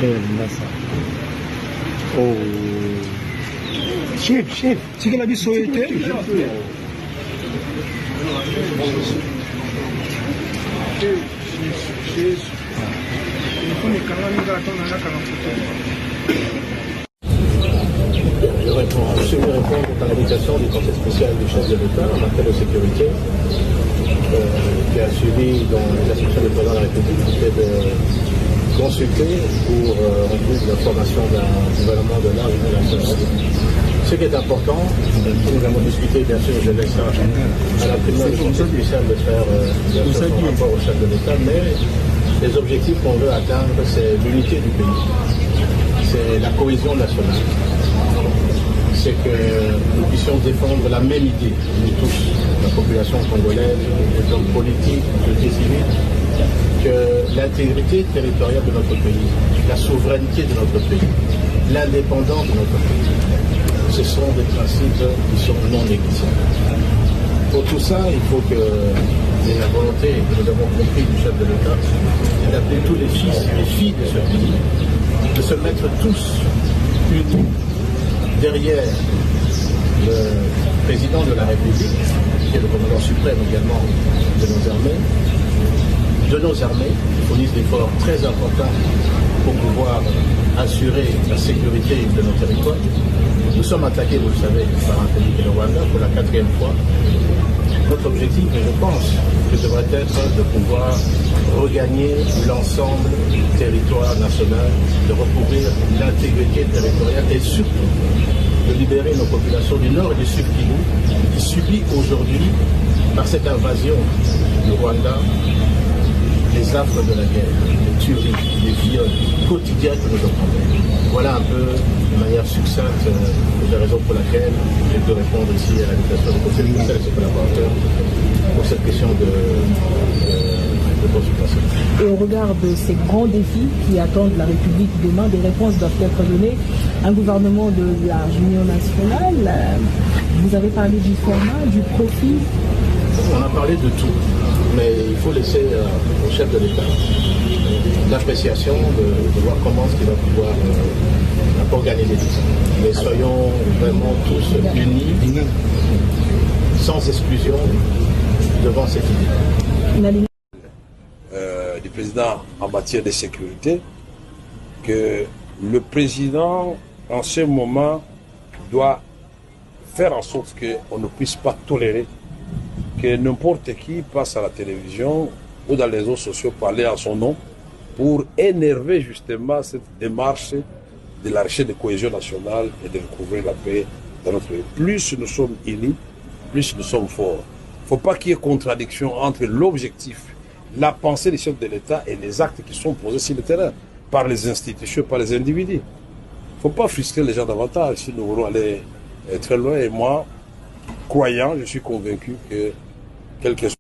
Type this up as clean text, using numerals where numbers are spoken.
Oh. Chef, c'est qu'elle a dit souhaité. Je vais répondre à l'invitation du Conseil spécial du chef de l'État en matière de sécurité, qui a suivi dans les instructions du président de la République, qui était de consulter pour remplir la formation d'un gouvernement de large national. Ce qui est important, nous avons discuté, bien sûr, je laisse à la présidence du Conseil spécial de faire son rapport au chef de l'État, mais les objectifs qu'on veut atteindre, c'est l'unité du pays, c'est la cohésion nationale. C'est que nous puissions défendre la même idée, nous tous, la population congolaise, les hommes politiques, les sociétés civiles, que l'intégrité territoriale de notre pays, la souveraineté de notre pays, l'indépendance de notre pays, ce sont des principes qui sont non négligeables. Pour tout ça, il faut que la volonté que nous avons compris du chef de l'État, c'est d'appeler tous les fils et les filles de ce pays, de se mettre tous unis derrière le président de la République, qui est le commandant suprême également de nos armées, qui fournissent des efforts très importants pour pouvoir assurer la sécurité de nos territoires. Nous sommes attaqués, vous le savez, par un pays qui est le Rwanda pour la 4e fois. Notre objectif, je pense, devrait être de pouvoir regagner l'ensemble du territoire national, de recouvrir l'intégrité territoriale et surtout de libérer nos populations du nord et du sud Kivu qui subit aujourd'hui, par cette invasion du Rwanda, les affres de la guerre, les tueries, les viols quotidiens que nous entendons. Voilà un peu, de manière succincte, la raison pour laquelle j'ai pu répondre ici à l'invitation du Conseil spécial et ses collaborateurs pour cette question de consultation. Et au regard de ces grands défis qui attendent la République demain, des réponses doivent être données. Un gouvernement de large union nationale, vous avez parlé du format, du profil. On a parlé de tout, mais il faut laisser au chef de l'État l'appréciation de voir comment est-ce qu'il va pouvoir organiser tout ça. Mais soyons vraiment tous unis, sans exclusion, devant cette idée. Du président en matière de sécurité, que le président, en ce moment, doit faire en sorte qu'on ne puisse pas tolérer que n'importe qui passe à la télévision ou dans les réseaux sociaux parler en son nom pour énerver justement cette démarche de la recherche de cohésion nationale et de recouvrir la paix dans notre pays. Plus nous sommes unis, plus nous sommes forts. Il ne faut pas qu'il y ait contradiction entre l'objectif, la pensée des chefs de l'État et les actes qui sont posés sur le terrain par les institutions, par les individus. Il ne faut pas frustrer les gens davantage si nous voulons aller très loin. Et moi, croyant, je suis convaincu que quel que soit